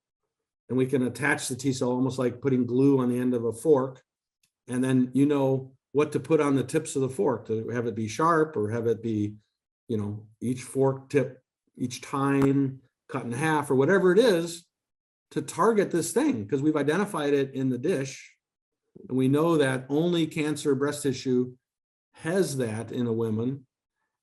and we can attach the T cell almost like putting glue on the end of a fork. And then you know what to put on the tips of the fork, to have it be sharp or have it be, each fork tip, each tine cut in half or whatever it is to target this thing, because we've identified it in the dish. And we know that only cancer breast tissue has that in a woman.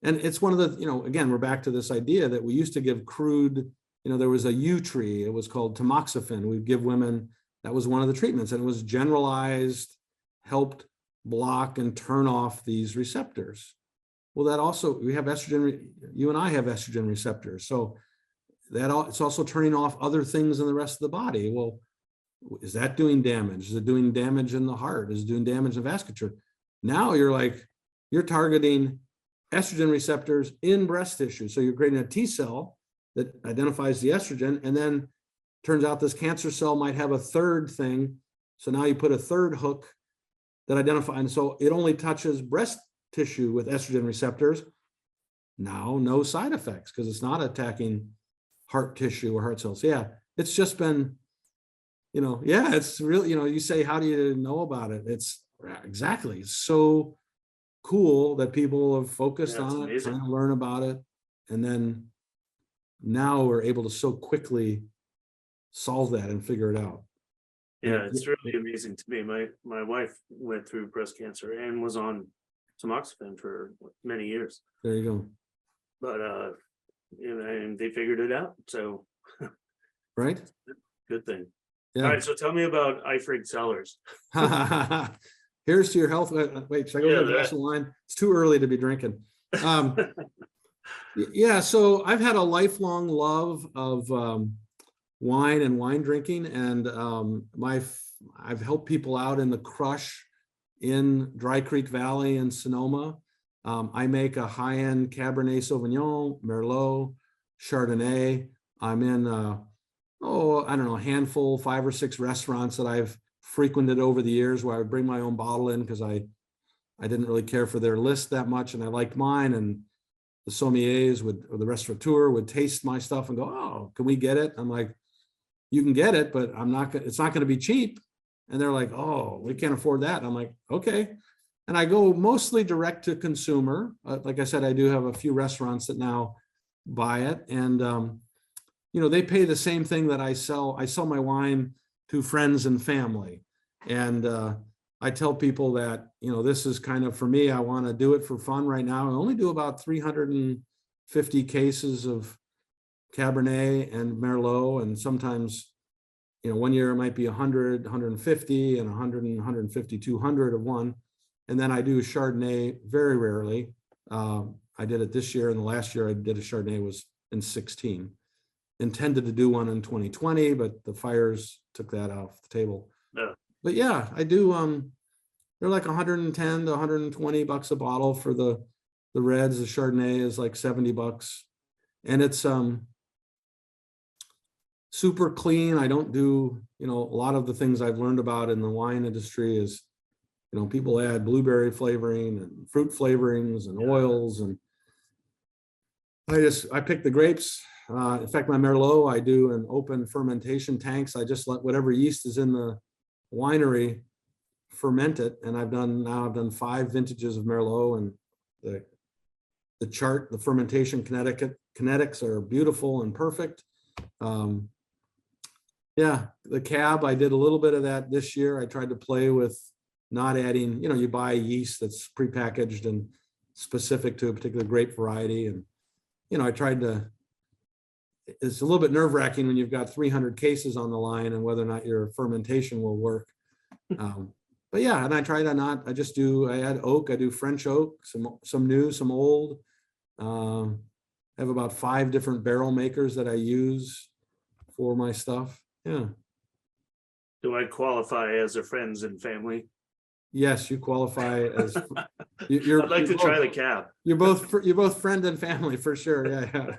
And it's one of the, again, we're back to this idea that we used to give crude, there was a U tree, it was called tamoxifen. We'd give women, that was one of the treatments, and it was generalized, helped block and turn off these receptors. Well, that also, we have estrogen, you and I have estrogen receptors. So it's also turning off other things in the rest of the body. Well, is that doing damage? Is it doing damage in the heart? Is it doing damage in vasculature? Now you're targeting estrogen receptors in breast tissue. So you're creating a T cell that identifies the estrogen, and then turns out this cancer cell might have a third thing. So now you put a third hook that identifies, and so it only touches breast tissue with estrogen receptors. Now, no side effects because it's not attacking heart tissue or heart cells. Yeah, it's just been, it's really, you say, how do you know about it? It's exactly, it's so cool that people have focused on it, amazing. trying to learn about it. And then now we're able to so quickly solve that and figure it out. Yeah, it's really amazing to me. My wife went through breast cancer and was on tamoxifen for many years. There you go. But and they figured it out. So right. Good thing. Yeah. All right. So tell me about Eifrig Cellars. Here's to your health. Wait, should I go get a glass of wine? It's too early to be drinking. Yeah, so I've had a lifelong love of wine and wine drinking, and I've helped people out in the crush in Dry Creek Valley in Sonoma. I make a high-end Cabernet Sauvignon, Merlot, Chardonnay. I'm in, I don't know, a handful, 5 or 6 restaurants that I've frequented over the years where I would bring my own bottle in because I didn't really care for their list that much, and I liked mine. And the sommeliers or the restaurateur would taste my stuff and go, "Oh, can we get it?" I'm like, "You can get it, but it's not going to be cheap." And they're like, "Oh, we can't afford that." And I'm like, "Okay." And I go mostly direct to consumer. Like I said, I do have a few restaurants that now buy it, and they pay the same thing that I sell. I sell my wine to friends and family, and I tell people that this is kind of, for me, I want to do it for fun right now. I only do about 350 cases of Cabernet and Merlot, and sometimes one year it might be 100, 150, and 100 and 150, 200 of one. And then I do Chardonnay very rarely. I did it this year, and the last year I did a Chardonnay was in 16. Intended to do one in 2020, but the fires took that off the table. No. But yeah, I do. They're like 110 to 120 bucks a bottle for the reds. The Chardonnay is like 70 bucks, and it's super clean. I don't do, a lot of the things I've learned about in the wine industry is, people add blueberry flavoring and fruit flavorings and oils. And I pick the grapes. In fact, my Merlot, I do in open fermentation tanks. I just let whatever yeast is in the winery ferment it. And I've done 5 vintages of Merlot, and the fermentation kinetics are beautiful and perfect. Yeah, the cab, I did a little bit of that this year. I tried to play with not adding, you buy yeast that's prepackaged and specific to a particular grape variety. And, I tried to, it's a little bit nerve wracking when you've got 300 cases on the line and whether or not your fermentation will work. But yeah, and I try to not, I add oak, I do French oak, some new, some old. I have about 5 different barrel makers that I use for my stuff. Yeah. Do I qualify as a friends and family? Yes, you qualify as. I'd like to try the cab. You're both friend and family for sure. Yeah.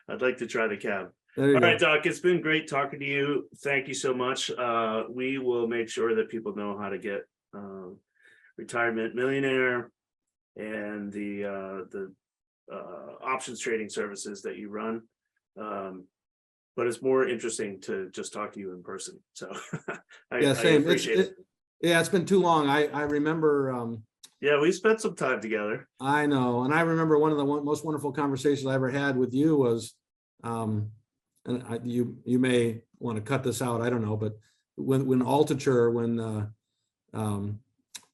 I'd like to try the cab. There you All go. right, Doc, it's been great talking to you. Thank you so much. We will make sure that people know how to get Retirement Millionaire and the options trading services that you run. But it's more interesting to just talk to you in person. So I appreciate it. Yeah, it's been too long. I remember. Yeah, we spent some time together. I know. And I remember one of the most wonderful conversations I ever had with you was, and you may want to cut this out, I don't know, but when do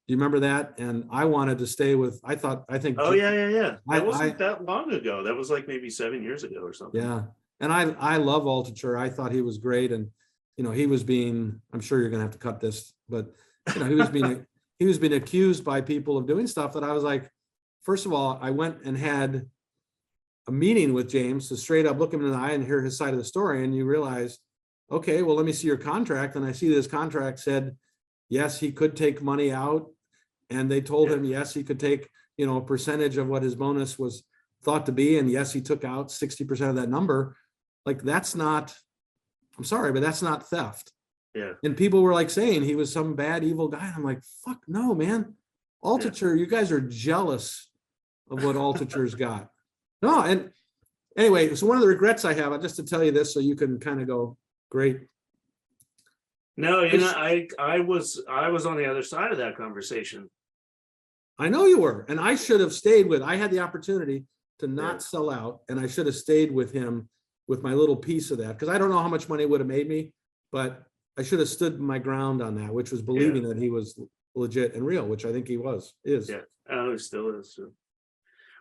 you remember that? And I wanted to stay with, I think. Oh, yeah. That wasn't that long ago. That was like maybe 7 years ago or something. Yeah. And I love Altucher. I thought he was great. And, he was being, I'm sure you're going to have to cut this, but, he was being accused by people of doing stuff that I was like, first of all, I went and had a meeting with James to straight up look him in the eye and hear his side of the story. And you realize, okay, well, let me see your contract. And I see this contract said, yes, he could take money out. And they told him, yes, he could take, a percentage of what his bonus was thought to be. And yes, he took out 60% of that number. Like, that's not, I'm sorry, but that's not theft. Yeah. And people were like saying he was some bad, evil guy. I'm like, fuck no, man. Altucher, you guys are jealous of what Altucher's got. No, and anyway, so one of the regrets I have, just to tell you this so you can kind of go, great. No, I was on the other side of that conversation. I know you were, and I should have stayed with, I had the opportunity to not sell out, and I should have stayed with him with my little piece of that, because I don't know how much money it would have made me, but I should have stood my ground on that, which was believing that he was legit and real, which I think he is. Yeah, he still is. So.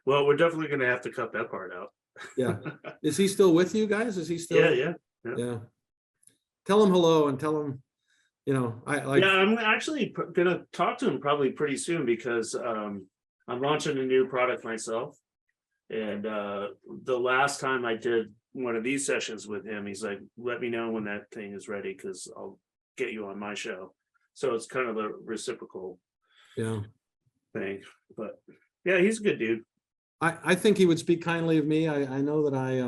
Well, we're definitely going to have to cut that part out. Yeah. Is he still with you guys? Is he still? Yeah. Tell him hello and tell him, I'm actually going to talk to him probably pretty soon, because I'm launching a new product myself. And the last time I did one of these sessions with him, he's like, let me know when that thing is ready, because I'll get you on my show. So it's kind of a reciprocal thing. But yeah, he's a good dude. I think he would speak kindly of me. I know that I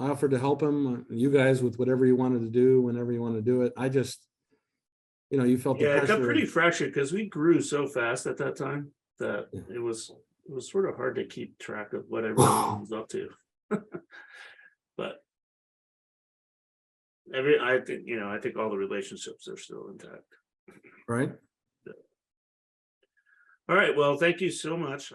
offered to help him, you guys, with whatever you wanted to do, whenever you want to do it. I just, you felt the pressure. It got pretty fractured because we grew so fast at that time that it was sort of hard to keep track of what everyone was up to. But I think all the relationships are still intact. Right. All right. Well, thank you so much.